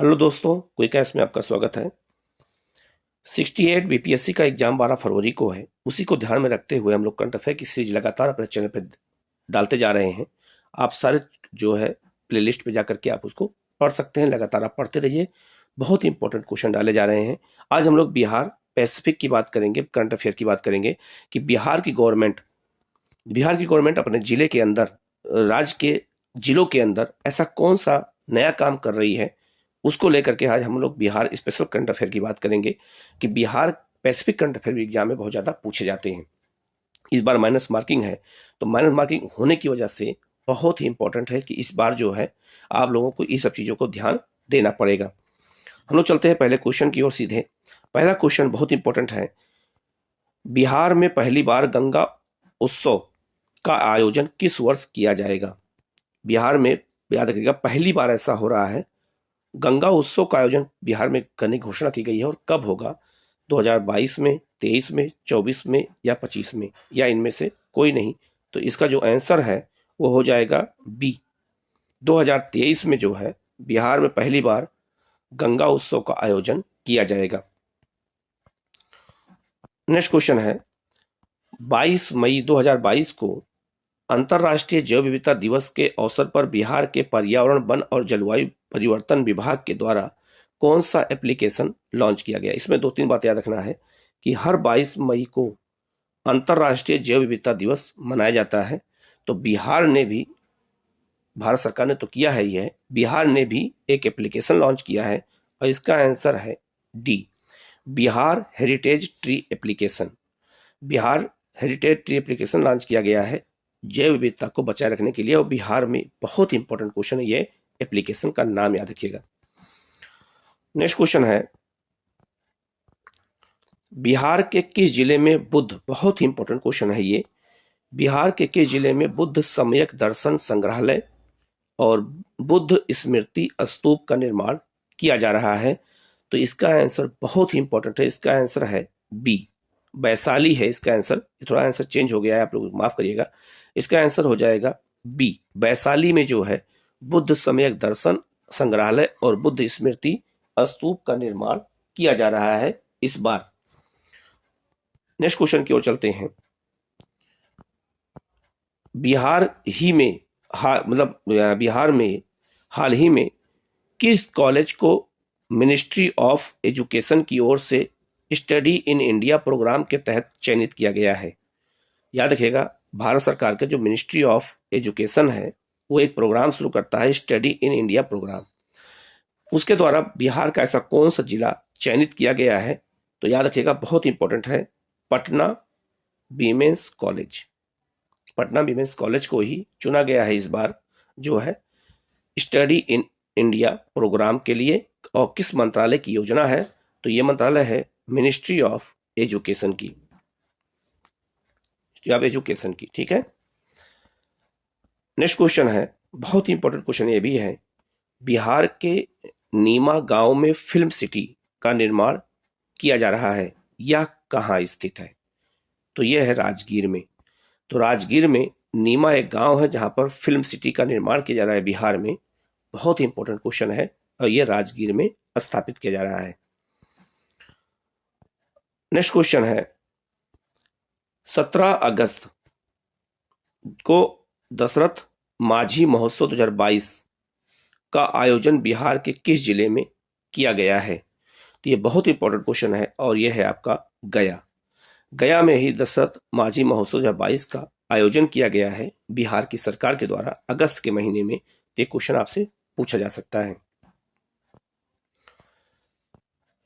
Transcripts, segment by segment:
Hello दोस्तों, quick cash में आपका स्वागत है। 68 बीपीएससी का एग्जाम 12 फरवरी को है। उसी को ध्यान में रखते हुए हम लोग करंट अफेयर की सीरीज लगातार अपने चैनल पे डालते जा रहे हैं। आप सारे जो है प्लेलिस्ट पे जाकर के आप उसको पढ़ सकते हैं। लगातार आप पढ़ते रहिए, बहुत ही इंपॉर्टेंट क्वेश्चन डाले जा रहे हैं। आज हम लोग बिहार पैसिफिक की बात करेंगे, करंट अफेयर की बात करेंगे कि बिहार की गवर्नमेंट अपने जिले के अंदर, राज्य के जिलों के अंदर ऐसा कौन सा नया काम कर रही है, उसको लेकर के आज हम लोग बिहार स्पेशल करंट अफेयर की बात करेंगे कि Bihar Pacific current affair exam में बहुत ज़्यादा पूछे जाते हैं। इस बार माइनस मार्किंग है, तो माइनस मार्किंग होने की वजह से बहुत ही इंपॉर्टेंट है कि इस बार जो है आप लोगों को ये सब चीज़ों को ध्यान देना पड़ेगा। हम लोग चलते हैं पहले क्वेश्चन की ओर सीधे। पहला क्वेश्चन बहुत इंपॉर्टेंट है। बिहार में पहली बार गंगा उत्सव का आयोजन किस वर्ष किया जाएगा? बिहार में, याद रखिएगा, पहली बार ऐसा हो रहा है। गंगा उत्सव का आयोजन बिहार में करने की घोषणा की गई है और कब होगा? 2022 में, 23 में, 24 में या 25 में, या इनमें से कोई नहीं। तो इसका जो आंसर है वो हो जाएगा बी। 2023 में जो है बिहार में पहली बार गंगा उत्सव का आयोजन किया जाएगा। नेक्स्ट क्वेश्चन है, 22 मई 2022 को अंतर्राष्ट्रीय जैव विविधता दिवस के अवसर पर बिहार के पर्यावरण, वन और जलवायु परिवर्तन विभाग के द्वारा कौन सा एप्लीकेशन लॉन्च किया गया? इसमें दो तीन बात याद रखना है कि हर 22 मई को अंतर्राष्ट्रीय जैव विविधता दिवस मनाया जाता है। तो बिहार ने भी, भारत सरकार ने तो किया है ही है, बिहार ने भी एक एप्लीकेशन लॉन्च किया है और इसका आंसर है D, Bihar heritage tree application. Bihar heritage tree application launch किया गया है जैव विविधता को बचाए रखने के लिए, और बिहार में बहुत इंपॉर्टेंट क्वेश्चन है, ये एप्लीकेशन का नाम याद रखिएगा। नेक्स्ट क्वेश्चन है, बिहार के किस जिले में बुद्ध, बहुत ही इंपॉर्टेंट क्वेश्चन है ये, बिहार के किस जिले में बुद्ध सम्यक दर्शन संग्रहालय और बुद्ध स्मृति स्तूप का निर्माण किया जा रहा है? तो इसका आंसर बहुत ही इंपॉर्टेंट है, इसका आंसर है बी, वैशाली है इसका आंसर। थोड़ा आंसर चेंज हो गया है, आप लोग माफ करिएगा। इसका आंसर हो जाएगा बी, वैशाली में जो है बुद्ध सम्यक दर्शन संग्रहालय और बुद्ध स्मृति स्तूप का निर्माण किया जा रहा है इस बार। नेक्स्ट क्वेश्चन की ओर चलते हैं। बिहार में हाल ही में किस कॉलेज को मिनिस्ट्री ऑफ एजुकेशन की ओर से स्टडी इन इंडिया प्रोग्राम के तहत चयनित किया गया है? याद रखिएगा, भारत सरकार का जो मिनिस्ट्री ऑफ एजुकेशन है वो एक प्रोग्राम शुरू करता है, स्टडी इन इंडिया प्रोग्राम। उसके द्वारा बिहार का ऐसा कौन सा जिला चयनित किया गया है? तो याद रखिएगा, बहुत इंपॉर्टेंट है, Patna women's college. Patna women's college को ही चुना गया है इस बार जो है स्टडी इन इंडिया प्रोग्राम के लिए। और किस मंत्रालय की योजना है? तो ये मंत्रालय है मिनिस्ट्री ऑफ एजुकेशन की, ठीक है। नेक्स्ट क्वेश्चन है, बहुत ही इंपॉर्टेंट क्वेश्चन ये भी है, बिहार के नीमा गांव में फिल्म सिटी का निर्माण किया जा रहा है, यह कहाँ स्थित है? तो यह है राजगीर में। तो राजगीर में नीमा एक गांव है जहां पर फिल्म सिटी का निर्माण किया जा रहा है बिहार में। बहुत ही इंपॉर्टेंट क्वेश्चन है और यह राजगीर में स्थापित किया जा रहा है। नेक्स्ट क्वेश्चन है, 17 अगस्त को दशरथ माझी महोत्सव 2022 का आयोजन बिहार के किस जिले में किया गया है? तो ये बहुत इंपॉर्टेंट क्वेश्चन है और यह है आपका गया। गया में ही दशरथ माझी महोत्सव 2022 का आयोजन किया गया है बिहार की सरकार के द्वारा अगस्त के महीने में। ये क्वेश्चन आपसे पूछा जा सकता है।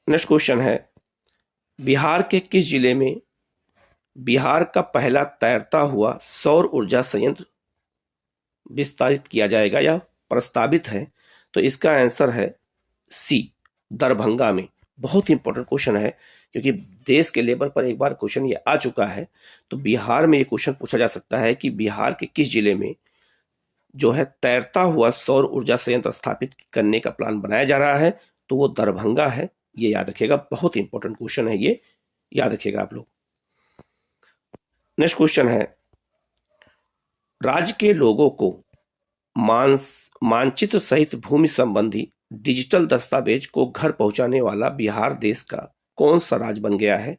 नेक्स्ट क्वेश्चन है, बिहार के किस जिले में बिहार का पहला तैरता हुआ सौर ऊर्जा संयंत्र विस्तारित किया जाएगा या प्रस्तावित है? तो इसका आंसर है सी, दरभंगा में। बहुत इंपॉर्टेंट क्वेश्चन है क्योंकि देश के लेवल पर एक बार क्वेश्चन ये आ चुका है, तो बिहार में ये क्वेश्चन पूछा जा सकता है कि बिहार के किस जिले में जो है तैरता हुआ सौर ऊर्जा संयंत्र स्थापित करने का प्लान बनाया जा रहा है? तो वो दरभंगा है, ये याद रखिएगा, बहुत इंपॉर्टेंट क्वेश्चन है, ये याद रखिएगा आप लोग। नेक्स्ट क्वेश्चन है, राज्य के लोगों को मानचित्र सहित भूमि संबंधी डिजिटल दस्तावेज को घर पहुंचाने वाला बिहार देश का कौन सा राज्य बन गया है?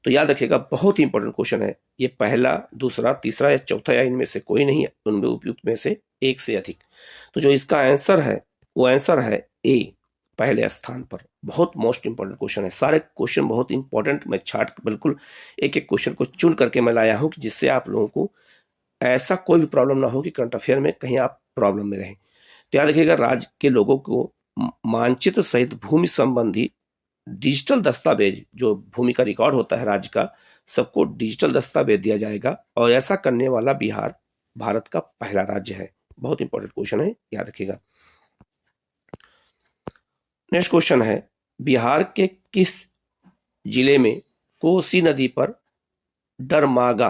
तो याद रखिएगा, बहुत ही इंपॉर्टेंट क्वेश्चन है ये। पहला, दूसरा, तीसरा या चौथा या इनमें से कोई नहीं है, उनमें उपयुक्त में से एक से अधिक। तो जो इसका आंसर है वो आंसर है ए, पहले स्थान पर। बहुत मोस्ट इंपॉर्टेंट क्वेश्चन है। सारे क्वेश्चन बहुत इंपॉर्टेंट, मैं छाट बिल्कुल एक एक क्वेश्चन को चुन करके मैं लाया हूं, जिससे आप लोगों को ऐसा कोई भी प्रॉब्लम ना हो कि करंट अफेयर में कहीं आप प्रॉब्लम में रहें। तो याद रखिएगा, राज्य के लोगों को मानचित्र सहित भूमि संबंधी डिजिटल दस्तावेज, जो भूमि का रिकॉर्ड होता है राज्य का, सबको डिजिटल दस्तावेज दिया जाएगा, और ऐसा करने वाला बिहार भारत का पहला राज्य है। बहुत इंपॉर्टेंट क्वेश्चन है, याद रखिएगा। नेक्स्ट क्वेश्चन है, बिहार के किस जिले में कोसी नदी पर डगमारा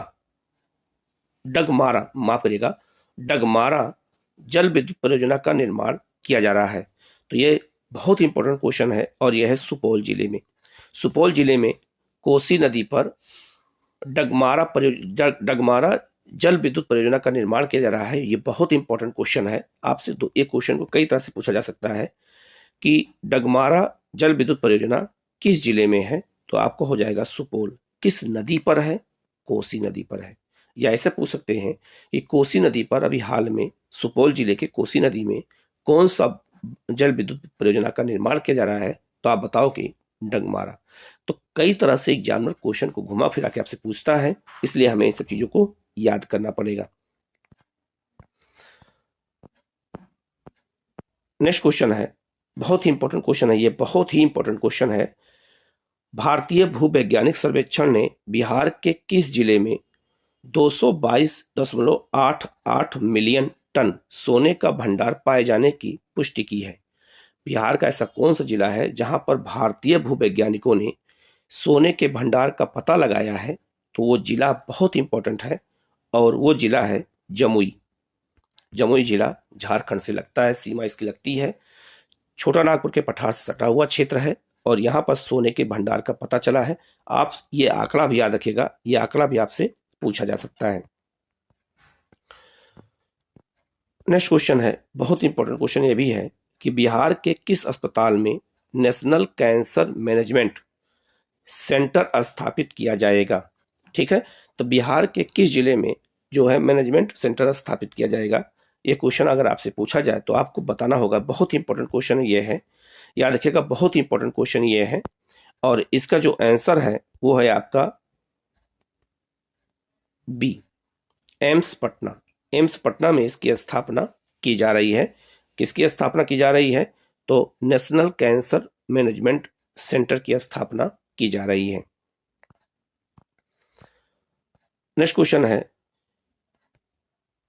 जल विद्युत परियोजना का निर्माण किया जा रहा है? तो ये बहुत इंपॉर्टेंट क्वेश्चन है, और यह है सुपौल जिले में। सुपौल जिले में कोसी नदी पर डगमारा जल विद्युत परियोजना का निर्माण किया जा रहा है। ये बहुत इंपॉर्टेंट क्वेश्चन है। आपसे एक क्वेश्चन को कई तरह से पूछा जा सकता है कि डगमारा जल विद्युत परियोजना किस जिले में है? तो आपको हो जाएगा सुपौल। किस नदी पर है? कोसी नदी पर है। या ऐसे पूछ सकते हैं कि कोसी नदी पर अभी हाल में सुपौल जिले के कोसी नदी में कौन सा जल विद्युत परियोजना का निर्माण किया जा रहा है? तो आप बताओ कि डगमारा। तो कई तरह से एग्जामिनर क्वेश्चन को घुमा फिरा के आपसे पूछता है, इसलिए हमें इन सब चीजों को याद करना पड़ेगा। नेक्स्ट क्वेश्चन है, बहुत ही इंपॉर्टेंट क्वेश्चन है ये, बहुत ही इंपॉर्टेंट क्वेश्चन है। भारतीय भूवैज्ञानिक सर्वेक्षण ने बिहार के किस जिले में 222.88 मिलियन टन सोने का भंडार पाए जाने की पुष्टि की है? बिहार का ऐसा कौन सा जिला है जहां पर भारतीय भूवैज्ञानिकों ने सोने के भंडार का पता लगाया है? तो वो जिला बहुत इंपॉर्टेंट है, और वो जिला है जमुई। जमुई जिला झारखंड से लगता है, सीमा इसकी लगती है। छोटा नागपुर के पठार से सटा हुआ क्षेत्र है, और यहाँ पर सोने के भंडार का पता चला है। आप ये आंकड़ा भी याद रखिएगा, ये आंकड़ा भी आपसे पूछा जा सकता है। नेक्स्ट क्वेश्चन है, बहुत इंपॉर्टेंट क्वेश्चन ये भी है कि बिहार के किस अस्पताल में नेशनल कैंसर मैनेजमेंट सेंटर स्थापित किया जाएगा? ठीक है, तो बिहार के किस जिले में जो है मैनेजमेंट सेंटर स्थापित किया जाएगा? ये क्वेश्चन अगर आपसे पूछा जाए तो आपको बताना होगा। बहुत इंपॉर्टेंट क्वेश्चन ये है, याद रखिएगा, बहुत इंपॉर्टेंट क्वेश्चन ये है। और इसका जो आंसर है वो है आपका बी, एम्स पटना। एम्स पटना में इसकी स्थापना की जा रही है। किसकी स्थापना की जा रही है? तो नेशनल कैंसर मैनेजमेंट सेंटर की स्थापना की जा रही है। नेक्स्ट क्वेश्चन है,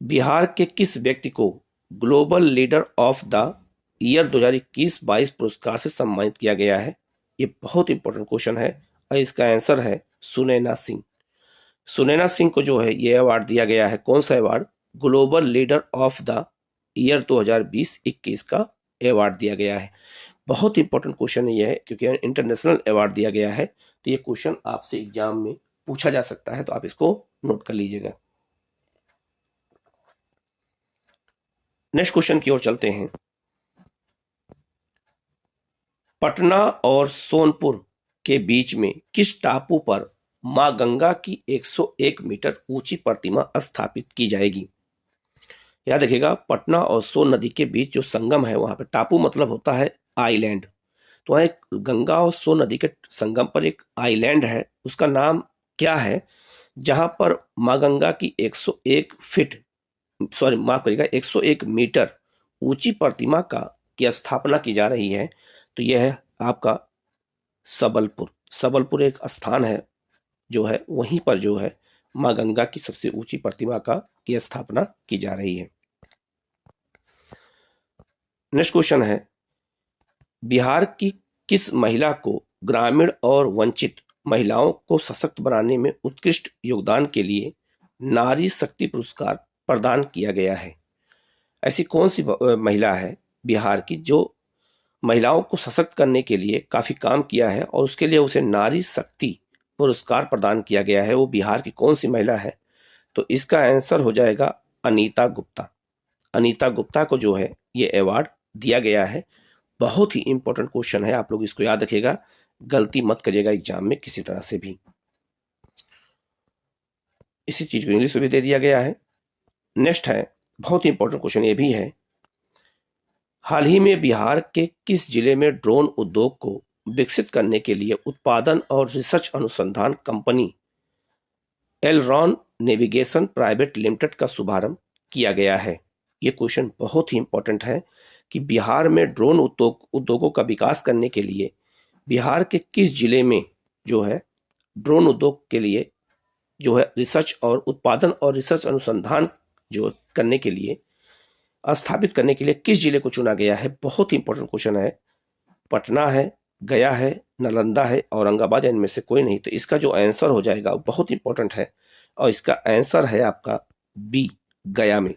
बिहार के किस व्यक्ति को global leader of the year 2021-22 पुरस्कार से सम्मानित किया गया है? ये बहुत इंपॉर्टेंट क्वेश्चन है, और इसका आंसर है सुनैना सिंह। सुनैना सिंह को जो है ये अवार्ड दिया गया है। कौन सा award? Global leader of the year 2020-21 का अवार्ड दिया गया है। बहुत इंपॉर्टेंट क्वेश्चन ये है, क्योंकि इंटरनेशनल अवार्ड दिया गया है। तो ये क्वेश्चन आपसे एग्जाम में पूछा जा सकता है, तो आप इसको नोट कर लीजिएगा। नेक्स्ट क्वेश्चन की ओर चलते हैं। पटना और सोनपुर के बीच में किस टापू पर मां गंगा की 101 मीटर ऊंची प्रतिमा स्थापित की जाएगी? याद रखिएगा, पटना और सोन नदी के बीच जो संगम है वहां पर टापू मतलब होता है आइलैंड। तो वहां एक गंगा और सोन नदी के संगम पर एक आइलैंड है, उसका नाम क्या है? जहां पर मां गंगा की 101 मीटर ऊंची प्रतिमा की स्थापना की जा रही है। तो यह है आपका सबलपुर। सबलपुर एक स्थान है जो है, वहीं पर जो है मां गंगा की सबसे ऊंची प्रतिमा की स्थापना की जा रही है। नेक्स्ट क्वेश्चन है, बिहार की किस महिला को ग्रामीण और वंचित महिलाओं को सशक्त बनाने में उत्कृष्ट योगदान के लिए नारी शक्ति पुरस्कार प्रदान किया गया है? ऐसी कौन सी महिला है बिहार की जो महिलाओं को सशक्त करने के लिए काफी काम किया है, और उसके लिए उसे नारी शक्ति पुरस्कार प्रदान किया गया है? वो बिहार की कौन सी महिला है? तो इसका आंसर हो जाएगा अनीता गुप्ता। अनीता गुप्ता को जो है ये अवार्ड दिया गया है। बहुत ही इंपॉर्टेंट क्वेश्चन है, आप लोग इसको याद रखिएगा, गलती मत करिएगा एग्जाम में किसी तरह से भी। इसी चीज को इंग्लिश में भी दे दिया गया है। नेक्स्ट है, बहुत ही इंपॉर्टेंट क्वेश्चन ये भी है, हाल ही में बिहार के किस जिले में ड्रोन उद्योग को विकसित करने के लिए उत्पादन और रिसर्च अनुसंधान company Elron navigation private limited का शुभारंभ किया गया है? ये क्वेश्चन बहुत ही इंपॉर्टेंट है कि बिहार में ड्रोन उद्योगों का विकास करने के लिए बिहार के किस जिले में जो है ड्रोन उद्योग के लिए जो है रिसर्च और उत्पादन और रिसर्च अनुसंधान जो करने के लिए स्थापित करने के लिए किस जिले को चुना गया है? बहुत ही इंपॉर्टेंट क्वेश्चन है। पटना है, गया है, नालंदा है, औरंगाबाद, इनमें से कोई नहीं। तो इसका जो आंसर हो जाएगा वो बहुत इंपॉर्टेंट है और इसका आंसर है आपका बी, गया में।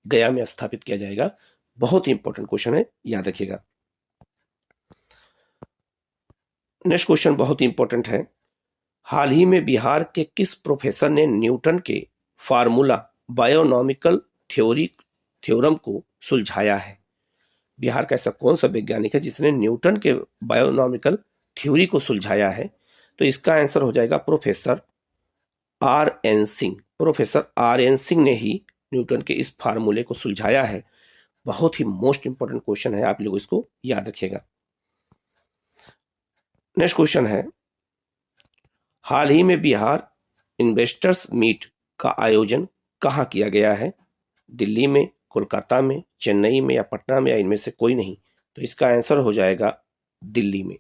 गया में स्थापित किया जाएगा। बहुत ही इंपॉर्टेंट क्वेश्चन है, याद रखिएगा। नेक्स्ट क्वेश्चन बहुत ही इंपॉर्टेंट है, हाल ही में बिहार के किस प्रोफेसर ने न्यूटन के फार्मूला बायोनॉमिकल थ्योरम को सुलझाया है? बिहार का ऐसा कौन सा वैज्ञानिक है जिसने न्यूटन के बायोनॉमिकल थ्योरी को सुलझाया है? तो इसका आंसर हो जाएगा professor R N Singh. Professor R N Singh ने ही न्यूटन के इस फार्मूले को सुलझाया है। बहुत ही मोस्ट इंपॉर्टेंट क्वेश्चन है, आप लोग इसको याद रखिएगा। नेक्स्ट क्वेश्चन है, हाल ही में बिहार इन्वेस्टर्स मीट का आयोजन कहाँ किया गया है? दिल्ली में, कोलकाता में, चेन्नई में या पटना में, या इनमें से कोई नहीं? तो इसका आंसर हो जाएगा दिल्ली में।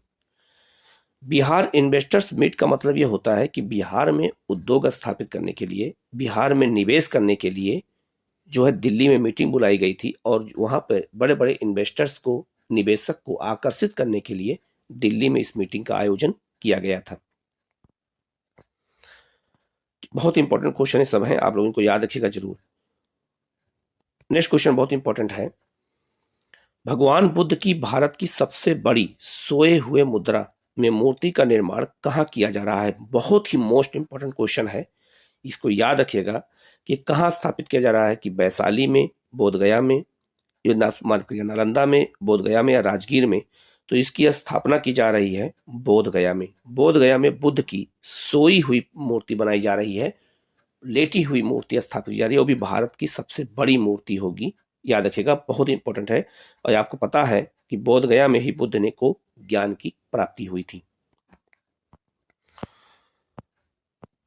बिहार इन्वेस्टर्स मीट का मतलब यह होता है कि बिहार में उद्योग स्थापित करने के लिए, बिहार में निवेश करने के लिए जो है दिल्ली में मीटिंग बुलाई गई थी और वहां पर बड़े बड़े इन्वेस्टर्स को, निवेशक को आकर्षित करने के लिए दिल्ली में इस मीटिंग का आयोजन किया गया था। बहुत इंपॉर्टेंट क्वेश्चन है, सब है, आप लोगों को याद रखिएगा जरूर। नेक्स्ट क्वेश्चन बहुत इंपॉर्टेंट है, भगवान बुद्ध की भारत की सबसे बड़ी सोए हुए मुद्रा में मूर्ति का निर्माण कहाँ किया जा रहा है? बहुत ही मोस्ट इंपॉर्टेंट क्वेश्चन है, इसको याद रखिएगा कि कहाँ स्थापित किया जा रहा है, कि वैशाली में, बोधगया में, नालंदा में, बोधगया में या राजगीर में? तो इसकी स्थापना की जा रही है बोधगया में। बोधगया में बुद्ध की सोई हुई मूर्ति बनाई जा रही है, लेटी हुई मूर्ति स्थापित की जा रही है, वो भी भारत की सबसे बड़ी मूर्ति होगी, याद रखिएगा, बहुत इंपॉर्टेंट है। और आपको पता है कि बोधगया में ही बुद्ध ने को ज्ञान की प्राप्ति हुई थी।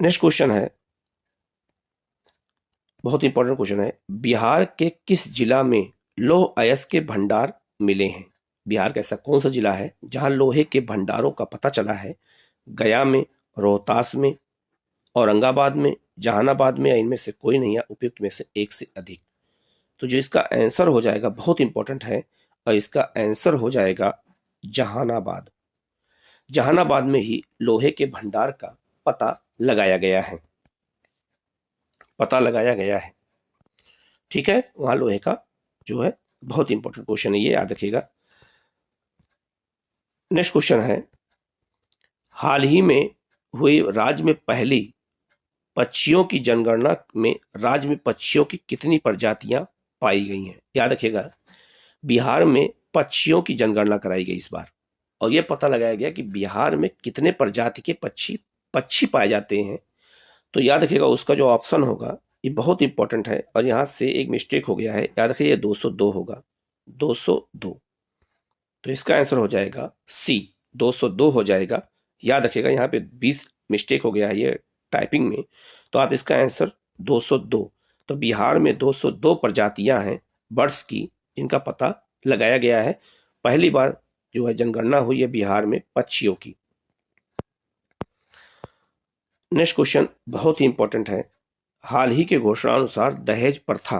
नेक्स्ट क्वेश्चन है, बहुत इंपॉर्टेंट क्वेश्चन है, बिहार के किस जिला में लौह अयस्क के भंडार मिले हैं? बिहार का ऐसा कौन सा जिला है जहां लोहे के भंडारों का पता चला है? गया में, रोहतास में, औरंगाबाद में, जहानाबाद में, या इनमें से कोई नहीं, या उपयुक्त में से एक से अधिक? तो जो इसका आंसर हो जाएगा बहुत इंपॉर्टेंट है और इसका आंसर हो जाएगा जहानाबाद। जहानाबाद में ही लोहे के भंडार का पता लगाया गया है, पता लगाया गया है। ठीक है, वहां लोहे का जो है, बहुत इंपॉर्टेंट क्वेश्चन है ये, याद रखिएगा। नेक्स्ट क्वेश्चन है, हाल ही में हुई राज्य में पहली पक्षियों की जनगणना में राज्य में पक्षियों की कितनी प्रजातियां पाई गई हैं? याद रखिएगा, बिहार में पक्षियों की जनगणना कराई गई इस बार और यह पता लगाया गया कि बिहार में कितने प्रजाति के पक्षी पाए जाते हैं। तो याद रखिएगा, उसका जो ऑप्शन होगा ये बहुत इंपॉर्टेंट है और यहां से एक मिस्टेक हो गया है, याद रखिए ये 202 होगा, 202। तो इसका आंसर हो जाएगा सी, 202 हो जाएगा। याद रखिएगा, यहाँ पे 20 मिस्टेक हो गया है ये टाइपिंग में, तो आप इसका आंसर 202। तो बिहार में 202 प्रजातियां हैं बर्ड्स की, जिनका पता लगाया गया है। पहली बार जो है जनगणना हुई है बिहार में पक्षियों की। नेक्स्ट क्वेश्चन बहुत ही इंपॉर्टेंट है, हाल ही के घोषणा अनुसार दहेज प्रथा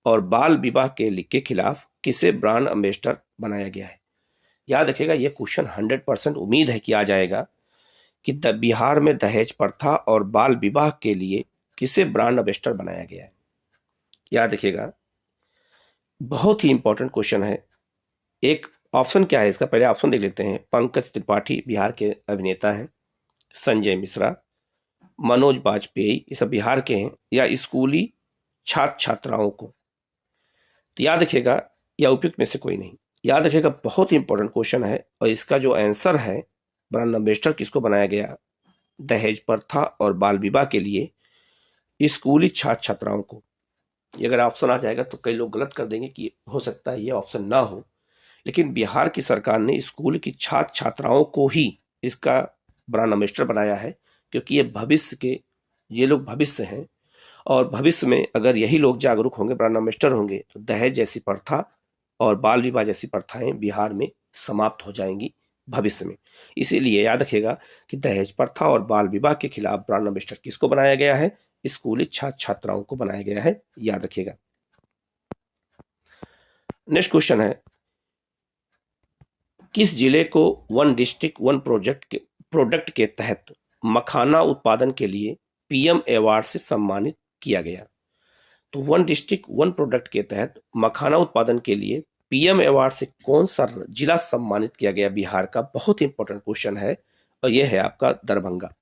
और बाल विवाह के खिलाफ किसे ब्रांड एम्बेसडर बनाया गया है? याद रखिएगा, यह क्वेश्चन 100% उम्मीद है कि आ जाएगा कि बिहार में दहेज प्रथा और बाल विवाह के लिए किसे ब्रांड एम्बेसडर बनाया गया है? याद रखिएगा, बहुत ही इंपॉर्टेंट क्वेश्चन है। एक ऑप्शन क्या है इसका, पहले ऑप्शन देख लेते हैं। पंकज त्रिपाठी बिहार के अभिनेता हैं, संजय मिश्रा, मनोज बाजपेयी, ये सब बिहार के हैं, या स्कूली छात्र छात्राओं को? तो याद रखिएगा, या उपयुक्त में से कोई नहीं। याद रखिएगा, बहुत ही इंपॉर्टेंट क्वेश्चन है। और इसका जो आंसर है, ब्रांड एम्बेसडर किसको बनाया गया? दहेज प्रथा और बाल विवाह के लिए स्कूली छात्र छात्राओं को। ये अगर ऑप्शन आ जाएगा तो कई लोग गलत कर देंगे कि हो सकता है ये ऑप्शन ना हो, लेकिन बिहार की सरकार ने स्कूल की छात्र छात्राओं को ही इसका ब्रांड एम्बेसडर बनाया है, क्योंकि ये लोग भविष्य हैं। और भविष्य में अगर यही लोग जागरूक होंगे, ब्रांड एम्बेसडर होंगे, तो दहेज जैसी प्रथा और बाल विवाह जैसी प्रथाएं बिहार में समाप्त हो जाएंगी भविष्य में। इसीलिए याद रखिएगा कि दहेज प्रथा और बाल विवाह के खिलाफ ब्रांड एम्बेसडर किसको बनाया गया है? स्कूली छात्र छात्राओं को बनाया गया है, याद रखिएगा। नेक्स्ट क्वेश्चन है, किस जिले को वन डिस्ट्रिक्ट वन प्रोडक्ट के तहत मखाना उत्पादन के लिए पीएम अवार्ड से सम्मानित किया गया? तो वन डिस्ट्रिक्ट वन प्रोडक्ट के तहत मखाना उत्पादन के लिए पीएम अवार्ड से कौन सा जिला सम्मानित किया गया बिहार का? बहुत इंपॉर्टेंट क्वेश्चन है। और यह है आपका दरभंगा।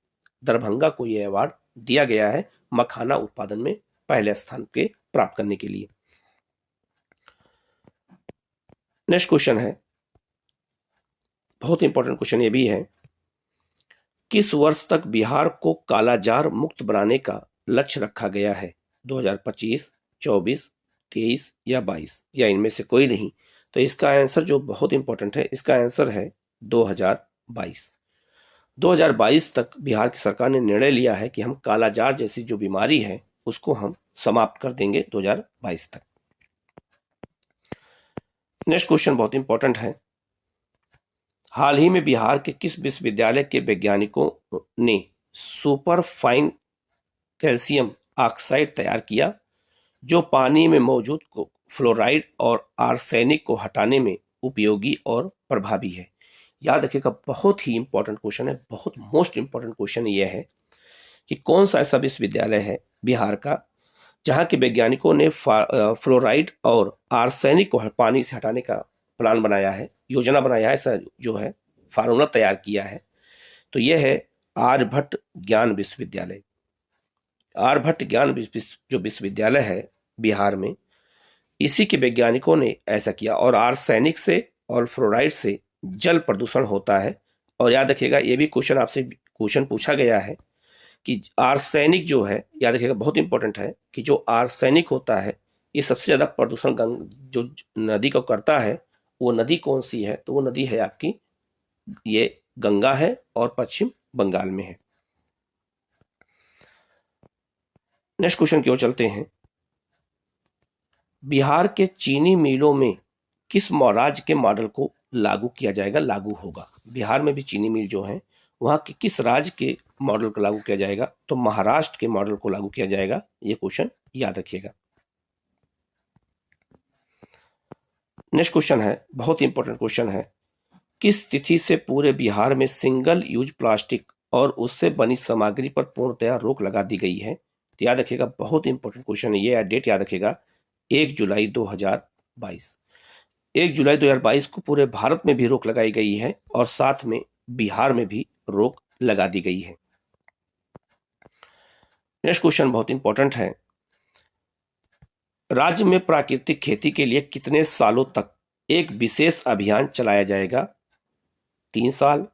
दरभंगा को यह अवार्ड दिया गया है मखाना उत्पादन में पहले स्थान पे प्राप्त करने के लिए। नेक्स्ट क्वेश्चन है, बहुत इंपॉर्टेंट क्वेश्चन ये भी है, किस वर्ष तक बिहार को कालाजार मुक्त बनाने का लक्ष्य रखा गया है? 2025, 24, 23 या 22, या इनमें से कोई नहीं? तो इसका आंसर जो बहुत इंपॉर्टेंट है, इसका आंसर है 2022। 2022 तक बिहार की सरकार ने निर्णय लिया है कि हम कालाजार जैसी जो बीमारी है उसको हम समाप्त कर देंगे 2022 तक। नेक्स्ट क्वेश्चन बहुत इंपॉर्टेंट है, हाल ही में बिहार के किस विश्वविद्यालय के वैज्ञानिकों ने सुपर फाइन कैल्शियम ऑक्साइड तैयार किया, जो पानी में मौजूद फ्लोराइड और आर्सेनिक को हटाने में उपयोगी और प्रभावी है? याद रखिएगा, बहुत ही इंपॉर्टेंट क्वेश्चन है, बहुत मोस्ट इंपॉर्टेंट क्वेश्चन ये है कि कौन सा ऐसा विश्वविद्यालय है बिहार का जहां के वैज्ञानिकों ने फ्लोराइड और आर्सेनिक को पानी से हटाने का प्लान बनाया है, योजना बनाया है, ऐसा जो है फार्मूला तैयार किया है। तो यह है आर्यभट्ट ज्ञान विश्वविद्यालय। आर्यभट्ट ज्ञान जो विश्वविद्यालय है बिहार में, इसी के वैज्ञानिकों ने ऐसा किया। और आर्सेनिक से और फ्लोराइड से जल प्रदूषण होता है। और याद रखिएगा, ये भी क्वेश्चन आपसे क्वेश्चन पूछा गया है कि आर्सेनिक जो है, याद रखिएगा बहुत इंपॉर्टेंट है कि जो आर्सेनिक होता है ये सबसे ज्यादा प्रदूषण जो नदी को करता है, वो नदी कौन सी है? तो वो नदी है आपकी ये गंगा है और पश्चिम बंगाल में है। नेक्स्ट क्वेश्चन की ओर चलते हैं, बिहार के चीनी मिलों में किस राज्य के मॉडल को लागू किया जाएगा, लागू होगा? बिहार में भी चीनी मिल जो है वहां के किस राज्य के मॉडल को लागू किया जाएगा? तो महाराष्ट्र के मॉडल को लागू किया जाएगा। ये क्वेश्चन याद रखिएगा। नेक्स्ट क्वेश्चन है, बहुत इंपॉर्टेंट क्वेश्चन है, किस तिथि से पूरे बिहार में सिंगल यूज प्लास्टिक और उससे बनी सामग्री पर पूर्णतया रोक लगा दी गई है? तो याद रखिएगा, बहुत इंपॉर्टेंट क्वेश्चन है ये, डेट याद रखिएगा, 1 जुलाई 2022। 1 जुलाई 2022 को पूरे भारत में भी रोक लगाई गई है और साथ में बिहार में भी रोक लगा दी गई है। नेक्स्ट क्वेश्चन बहुत इंपॉर्टेंट है, राज्य में प्राकृतिक खेती के लिए कितने सालों तक एक विशेष अभियान चलाया जाएगा? 3 साल,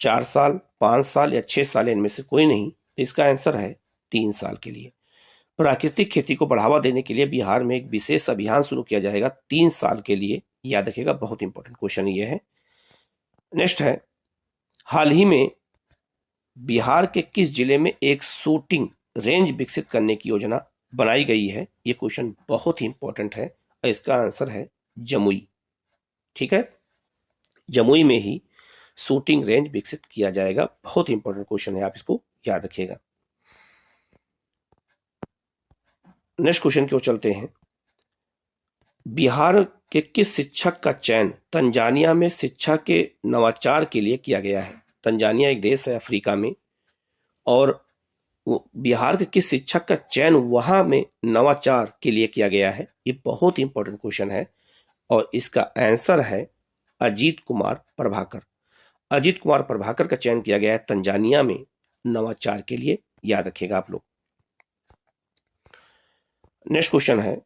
4 साल, 5 साल या 6 साल, इनमें से कोई नहीं? तो इसका आंसर है 3 साल के लिए। प्राकृतिक खेती को बढ़ावा देने के लिए बिहार में एक विशेष अभियान शुरू किया जाएगा 3 साल के लिए, याद रखिएगा, बहुत इंपॉर्टेंट क्वेश्चन ये है। नेक्स्ट है, हाल ही में बिहार के किस जिले में एक शूटिंग रेंज विकसित करने की योजना बनाई गई है? ये क्वेश्चन बहुत ही इंपॉर्टेंट है और इसका आंसर है जमुई। ठीक है, जमुई में ही शूटिंग रेंज विकसित किया जाएगा। बहुत ही इंपॉर्टेंट क्वेश्चन है, आप इसको याद रखिएगा। नेक्स्ट क्वेश्चन की ओर चलते हैं, बिहार के किस शिक्षक का चयन तंजानिया में शिक्षा के नवाचार के लिए किया गया है? तंजानिया एक देश है अफ्रीका में, और बिहार के किस शिक्षक का चयन वहां में नवाचार के लिए किया गया है? ये बहुत इंपॉर्टेंट क्वेश्चन है और इसका आंसर है अजीत कुमार प्रभाकर। अजीत कुमार प्रभाकर का चयन किया गया है तंजानिया में नवाचार के लिए, याद रखिएगा आप लोग। नेक्स्ट क्वेश्चन है,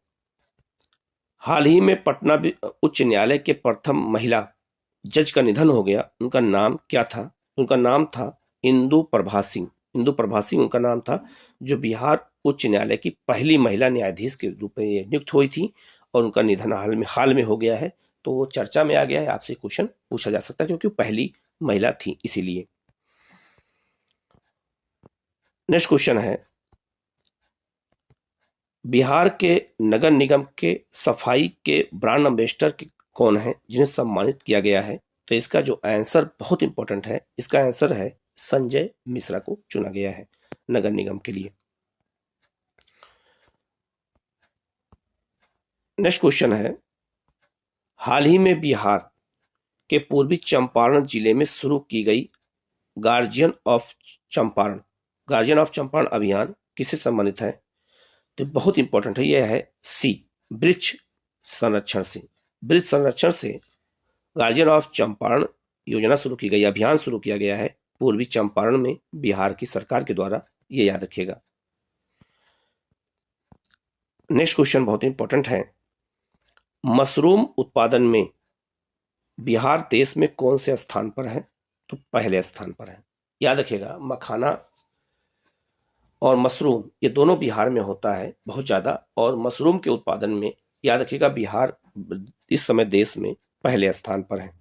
हाल ही में पटना उच्च न्यायालय के प्रथम महिला जज का निधन हो गया, उनका नाम क्या था? उनका नाम था इंदु प्रभा सिंह। इंदु प्रभा सिंह उनका नाम था, जो बिहार उच्च न्यायालय की पहली महिला न्यायाधीश के रूप में ये नियुक्त हुई थी, और उनका निधन हाल में हो गया है, तो वो चर्चा में आ गया है। आपसे क्वेश्चन पूछा जा सकता है क्योंकि वो पहली महिला थी इसीलिए। नेक्स्ट क्वेश्चन है, बिहार के नगर निगम के सफाई के ब्रांड एम्बेसडर कौन है जिन्हें सम्मानित किया गया है? तो इसका जो आंसर बहुत इंपॉर्टेंट है, इसका आंसर है संजय मिश्रा को चुना गया है नगर निगम के लिए। नेक्स्ट क्वेश्चन है, हाल ही में बिहार के पूर्वी चंपारण जिले में शुरू की गई गार्जियन ऑफ चंपारण अभियान किससे संबंधित है? तो बहुत इंपॉर्टेंट है, यह है सी, वृक्ष संरक्षण से। वृक्ष संरक्षण से गार्जियन ऑफ चंपारण योजना शुरू की गई, अभियान शुरू किया गया है पूर्वी चंपारण में बिहार की सरकार के द्वारा, ये याद रखिएगा। नेक्स्ट क्वेश्चन बहुत इंपॉर्टेंट है, मशरूम उत्पादन में बिहार देश में कौन से स्थान पर है? तो पहले स्थान पर है। याद रखिएगा, मखाना और मशरूम ये दोनों बिहार में होता है बहुत ज्यादा, और मशरूम के उत्पादन में याद रखिएगा बिहार इस समय देश में पहले स्थान पर है।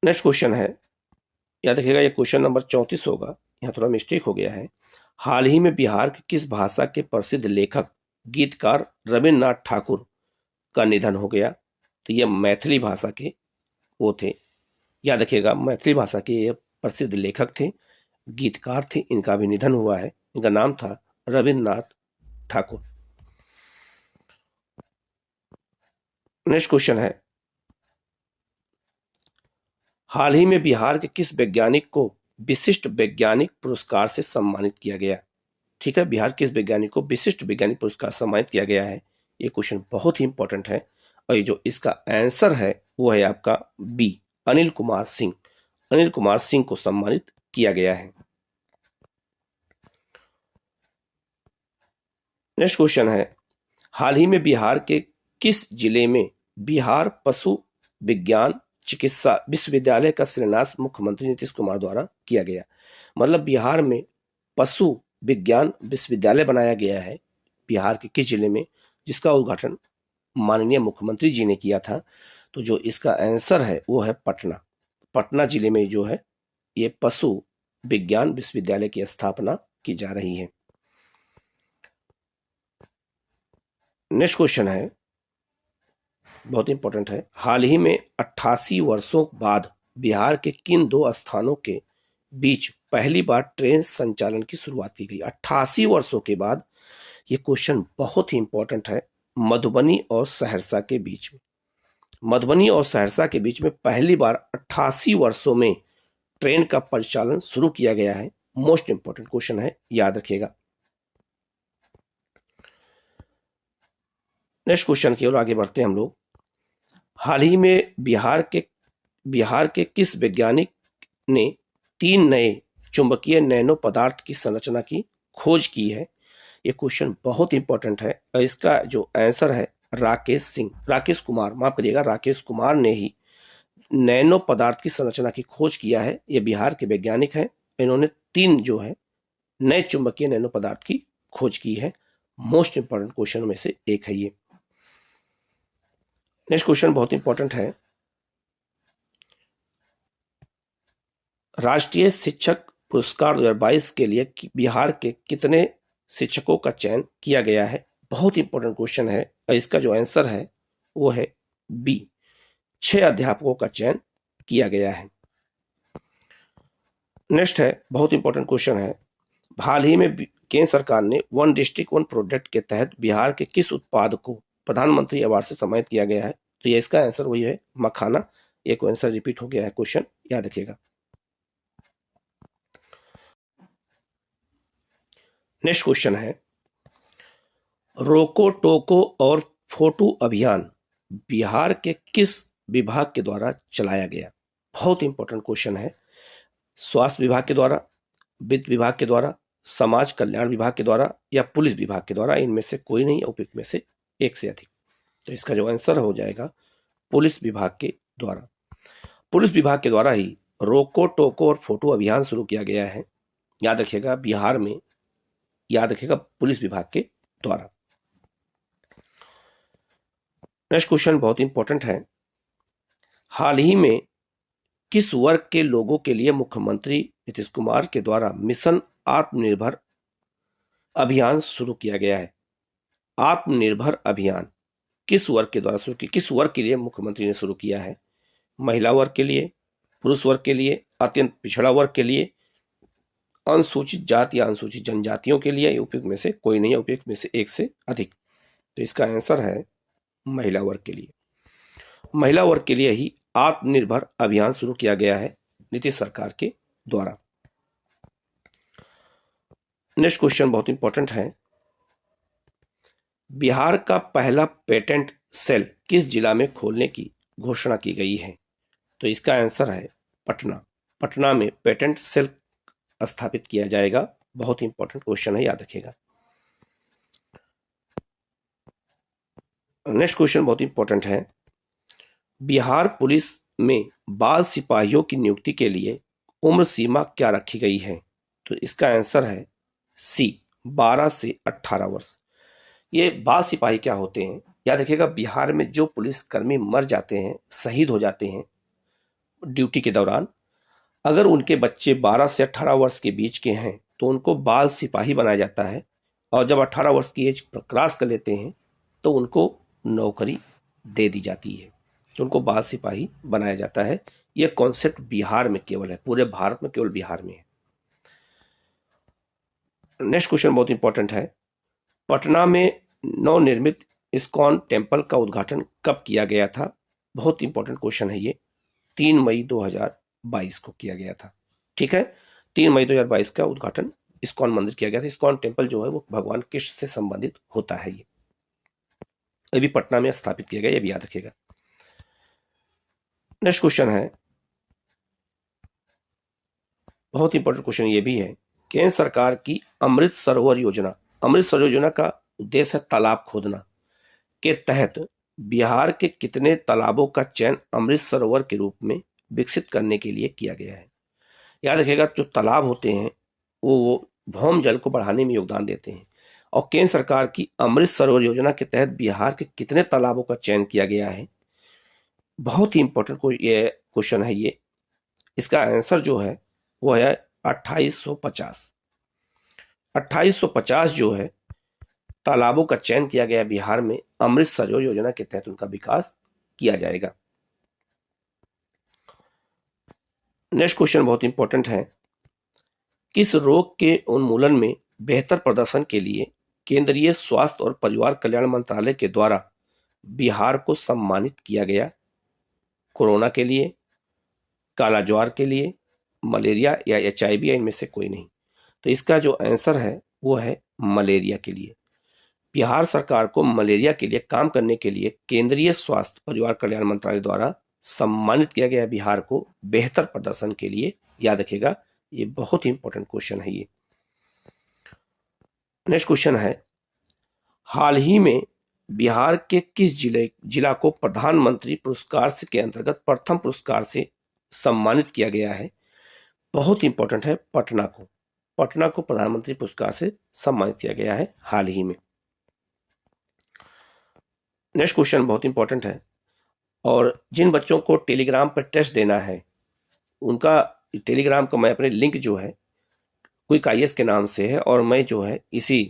नेक्स्ट क्वेश्चन है, याद रखिएगा ये क्वेश्चन नंबर 34 होगा, यहाँ थोड़ा मिस्टेक हो गया है। हाल ही में बिहार के किस भाषा के प्रसिद्ध लेखक गीतकार रविन्द्रनाथ ठाकुर का निधन हो गया? तो ये मैथिली भाषा के वो थे, याद रखिएगा मैथिली भाषा के ये प्रसिद्ध लेखक थे, गीतकार थे, इनका भी निधन हुआ है। इनका नाम था रविन्द्रनाथ ठाकुर। नेक्स्ट क्वेश्चन है, हाल ही में बिहार के किस वैज्ञानिक को विशिष्ट वैज्ञानिक पुरस्कार से सम्मानित किया गया? ठीक है, बिहार किस वैज्ञानिक को विशिष्ट वैज्ञानिक पुरस्कार सम्मानित किया गया है? ये क्वेश्चन बहुत ही इंपॉर्टेंट है, और ये जो इसका आंसर है वो है आपका बी, अनिल कुमार सिंह। अनिल कुमार सिंह को सम्मानित किया गया है। नेक्स्ट क्वेश्चन है, हाल ही में बिहार के किस जिले में बिहार पशु विज्ञान चिकित्सा विश्वविद्यालय का शिलान्यास मुख्यमंत्री नीतीश कुमार द्वारा किया गया? मतलब बिहार में पशु विज्ञान विश्वविद्यालय बनाया गया है बिहार के किस जिले में, जिसका उद्घाटन माननीय मुख्यमंत्री जी ने किया था? तो जो इसका आंसर है वो है पटना। पटना जिले में जो है ये पशु विज्ञान विश्वविद्यालय की स्थापना की जा रही है। नेक्स्ट क्वेश्चन है, बहुत इंपॉर्टेंट है, हाल ही में 88 वर्षों बाद बिहार के किन दो स्थानों के बीच पहली बार ट्रेन संचालन की शुरुआत की गई? 88 वर्षों के बाद, ये क्वेश्चन बहुत ही इंपॉर्टेंट है, मधुबनी और सहरसा के बीच में, मधुबनी और सहरसा के बीच में पहली बार 88 वर्षों में ट्रेन का परिचालन शुरू किया गया है। मोस्ट इंपॉर्टेंट क्वेश्चन है, याद रखिएगा। नेक्स्ट क्वेश्चन की ओर आगे बढ़ते हैं हम लोग। हाल ही में बिहार के किस वैज्ञानिक ने 3 नए चुंबकीय नैनो पदार्थ की संरचना की खोज की है? ये क्वेश्चन बहुत इंपॉर्टेंट है, और इसका जो आंसर है राकेश कुमार ने ही नैनो पदार्थ की संरचना की खोज किया है। ये बिहार के वैज्ञानिक हैं, इन्होंने 3 जो है नए चुंबकीय नैनो पदार्थ की खोज की है। मोस्ट इंपॉर्टेंट क्वेश्चन में से एक है ये। नेक्स्ट क्वेश्चन बहुत इंपॉर्टेंट है, राष्ट्रीय शिक्षक पुरस्कार 2022 के लिए बिहार के कितने शिक्षकों का चयन किया गया है? बहुत इंपॉर्टेंट क्वेश्चन है, और इसका जो आंसर है वो है बी, 6 अध्यापकों का चयन किया गया है। नेक्स्ट है, बहुत इंपॉर्टेंट क्वेश्चन है, हाल ही में केंद्र सरकार ने 1 डिस्ट्रिक्ट 1 प्रोजेक्ट के तहत बिहार के किस उत्पाद को प्रधानमंत्री अवार्ड से सम्मानित किया गया है? तो ये इसका आंसर वही है, मखाना। ये आंसर रिपीट हो गया है क्वेश्चन, याद रखिएगा। नेक्स्ट क्वेश्चन है, रोको टोको और फोटो अभियान बिहार के किस विभाग के द्वारा चलाया गया? बहुत इंपॉर्टेंट क्वेश्चन है, स्वास्थ्य विभाग के द्वारा, वित्त विभाग के द्वारा, समाज कल्याण विभाग के द्वारा या पुलिस विभाग के द्वारा, इनमें से कोई नहीं, उपयुक्त में से एक से अधिक। तो इसका जो आंसर हो जाएगा पुलिस विभाग के द्वारा। पुलिस विभाग के द्वारा ही रोको टोको और फोटो अभियान शुरू किया गया है, याद रखिएगा, बिहार में, याद रखिएगा, पुलिस विभाग के द्वारा। नेक्स्ट क्वेश्चन बहुत इंपॉर्टेंट है। हाल ही में किस वर्ग के लोगों के लिए मुख्यमंत्री नीतीश कुमार के द्वारा मिशन आत्मनिर्भर अभियान शुरू किया गया है? आत्मनिर्भर अभियान किस वर्ग के द्वारा शुरू किया, किस वर्ग के लिए मुख्यमंत्री ने शुरू किया है? महिला वर्ग के लिए, पुरुष वर्ग के लिए, अत्यंत पिछड़ा वर्ग के लिए, अनुसूचित जाति या अनुसूचित जनजातियों के लिए, उपयुक्त में से कोई नहीं, उपयुक्त में से एक से अधिक। तो इसका आंसर है महिला वर्ग के लिए। महिला वर्ग के लिए ही आत्मनिर्भर अभियान शुरू किया गया है नीतीश सरकार के द्वारा। नेक्स्ट क्वेश्चन बहुत इंपॉर्टेंट है। बिहार का पहला पेटेंट सेल किस जिला में खोलने की घोषणा की गई है? तो इसका आंसर है पटना। पटना में पेटेंट सेल स्थापित किया जाएगा। बहुत इंपॉर्टेंट क्वेश्चन है, याद रखिएगा। नेक्स्ट क्वेश्चन बहुत इंपॉर्टेंट है। बिहार पुलिस में बाल सिपाहियों की नियुक्ति के लिए उम्र सीमा क्या रखी गई है? तो इसका आंसर है सी, 12 से 18 वर्ष। ये बाल सिपाही क्या होते हैं, याद रखिएगा, बिहार में जो पुलिसकर्मी मर जाते हैं, शहीद हो जाते हैं ड्यूटी के दौरान, अगर उनके बच्चे 12 से 18 वर्ष के बीच के हैं तो उनको बाल सिपाही बनाया जाता है, और जब 18 वर्ष की एज क्रॉस कर लेते हैं तो उनको नौकरी दे दी जाती है, तो उनको बाल सिपाही बनाया जाता है। यह कॉन्सेप्ट बिहार में केवल है, पूरे भारत में केवल बिहार में है। नेक्स्ट क्वेश्चन बहुत इंपॉर्टेंट है। पटना में नवनिर्मित इस्कॉन टेम्पल का उद्घाटन कब किया गया था? बहुत इंपॉर्टेंट क्वेश्चन है ये। 3 मई 2022 को किया गया था। ठीक है, 3 मई 2022 का उद्घाटन इस्कॉन मंदिर किया गया था। इस्कॉन टेम्पल जो है वो भगवान कृष्ण से संबंधित होता है। ये भी पटना में स्थापित किया गया, ये भी याद रखिएगा। नेक्स्ट क्वेश्चन है, बहुत इंपॉर्टेंट क्वेश्चन ये भी है। केंद्र सरकार की अमृत सरोवर योजना, अमृत सरोवर योजना का उद्देश्य है तालाब खोदना, के तहत बिहार के कितने तालाबों का चयन अमृत सरोवर के रूप में विकसित करने के लिए किया गया है? याद रखिएगा, जो तालाब होते हैं वो भौम जल को बढ़ाने में योगदान देते हैं, और केंद्र सरकार की अमृत सरोवर योजना के तहत बिहार के कितने तालाबों का चयन किया गया है? बहुत ही इंपॉर्टेंट क्वेश्चन है ये। इसका आंसर जो है वो है 2850। 2850 जो है तालाबों का चयन किया गया बिहार में, अमृत सरोवर योजना के तहत उनका विकास किया जाएगा। नेक्स्ट क्वेश्चन बहुत इंपॉर्टेंट है। किस रोग के उन्मूलन में बेहतर प्रदर्शन के लिए केंद्रीय स्वास्थ्य और परिवार कल्याण मंत्रालय के द्वारा बिहार को सम्मानित किया गया? कोरोना के लिए, काला ज्वार के लिए, मलेरिया या HIV या इनमें से कोई नहीं। तो इसका जो आंसर है वो है मलेरिया के लिए। बिहार सरकार को मलेरिया के लिए काम करने के लिए केंद्रीय स्वास्थ्य परिवार कल्याण मंत्रालय द्वारा सम्मानित किया गया बिहार को बेहतर प्रदर्शन के लिए। याद रखिएगा, ये बहुत ही इंपॉर्टेंट क्वेश्चन है ये। नेक्स्ट क्वेश्चन है, हाल ही में बिहार के किस जिला को प्रधानमंत्री पुरस्कार से के अंतर्गत प्रथम पुरस्कार से सम्मानित किया गया है? बहुत इंपॉर्टेंट है, पटना को। पटना को प्रधानमंत्री पुरस्कार से सम्मानित किया गया है हाल ही में। नेक्स्ट क्वेश्चन बहुत इंपॉर्टेंट है, और जिन बच्चों को टेलीग्राम पर टेस्ट देना है उनका टेलीग्राम का मैं अपने लिंक जो है क्विक IAS के नाम से है, और मैं जो है इसी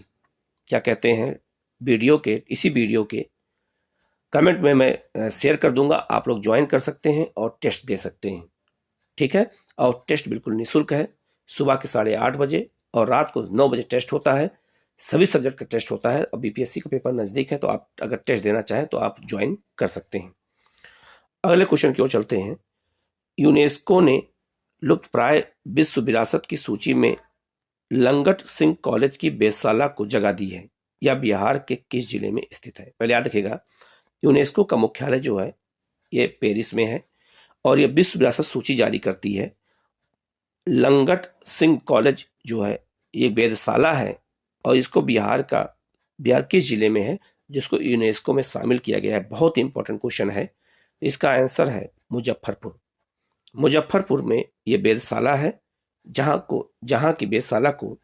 क्या कहते हैं इसी वीडियो के कमेंट में मैं शेयर कर दूंगा। आप लोग ज्वाइन कर सकते हैं और टेस्ट दे सकते हैं। ठीक है, और टेस्ट बिल्कुल निःशुल्क है। सुबह के 8:30 बजे और रात को 9 बजे टेस्ट होता है। सभी सब्जेक्ट का टेस्ट होता है। अब BPSC का पेपर नज़दीक है, तो आप अगर टेस्ट देना चाहें तो आप ज्वाइन कर सकते हैं। अगले क्वेश्चन की ओर चलते हैं। यूनेस्को ने लुप्तप्राय विश्व विरासत की सूची में लंगट सिंह कॉलेज की वेधशाला को जगह दी है, या बिहार के किस जिले में स्थित है? पहले याद रखिएगा, यूनेस्को का मुख्यालय जो है ये पेरिस में है, और ये विश्व विरासत सूची जारी करती है। लंगट सिंह कॉलेज जो है ये वेधशाला है और इसको बिहार किस जिले में है जिसको यूनेस्को में शामिल किया गया है? बहुत इंपॉर्टेंट क्वेश्चन है। इसका आंसर है मुजफ्फरपुर। मुजफ्फरपुर में ये वेधशाला है, जहां की वेधशाला को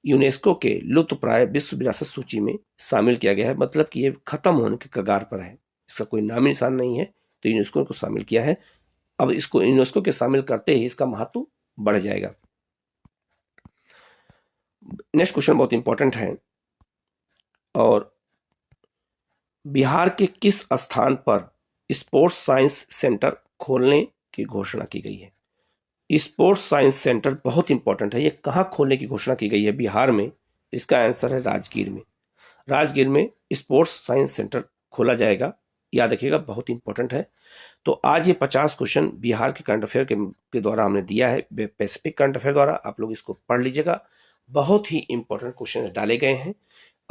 यूनेस्को के लुप्तप्राय विश्व विरासत सूची में शामिल किया गया है। मतलब कि ये खत्म होने के कगार पर है, इसका कोई नाम निशान नहीं है, तो यूनेस्को को शामिल किया है। अब इसको यूनेस्को के शामिल करते ही इसका महत्व बढ़ जाएगा। नेक्स्ट क्वेश्चन बहुत इंपॉर्टेंट है। और बिहार के किस स्थान पर स्पोर्ट्स साइंस सेंटर खोलने की घोषणा की गई है? स्पोर्ट्स साइंस सेंटर बहुत इंपॉर्टेंट है। ये कहाँ खोलने की घोषणा की गई है बिहार में? इसका आंसर है राजगीर में। राजगीर में स्पोर्ट्स साइंस सेंटर खोला जाएगा, याद रखिएगा, बहुत इंपॉर्टेंट है। तो आज ये 50 क्वेश्चन बिहार के करंट अफेयर के द्वारा हमने दिया है, पैसिफिक करंट अफेयर द्वारा। आप लोग इसको पढ़ लीजिएगा, बहुत ही इंपॉर्टेंट क्वेश्चन डाले गए हैं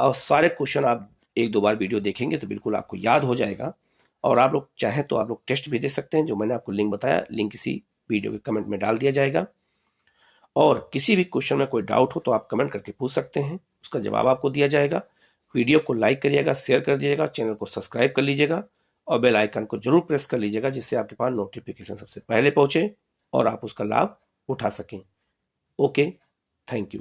और सारे क्वेश्चन आप एक दो बार वीडियो देखेंगे तो बिल्कुल आपको याद हो जाएगा। और आप लोग चाहें तो आप लोग टेस्ट भी दे सकते हैं, जो मैंने आपको लिंक बताया, लिंक इसी वीडियो के कमेंट में डाल दिया जाएगा। और किसी भी क्वेश्चन में कोई डाउट हो तो आप कमेंट करके पूछ सकते हैं, उसका जवाब आपको दिया जाएगा। वीडियो को लाइक करिएगा, शेयर कर दीजिएगा, चैनल को सब्सक्राइब कर लीजिएगा और बेल आइकन को जरूर प्रेस कर लीजिएगा, जिससे आपके पास नोटिफिकेशन सबसे पहले पहुंचे और आप उसका लाभ उठा सकें। Okay, thank you.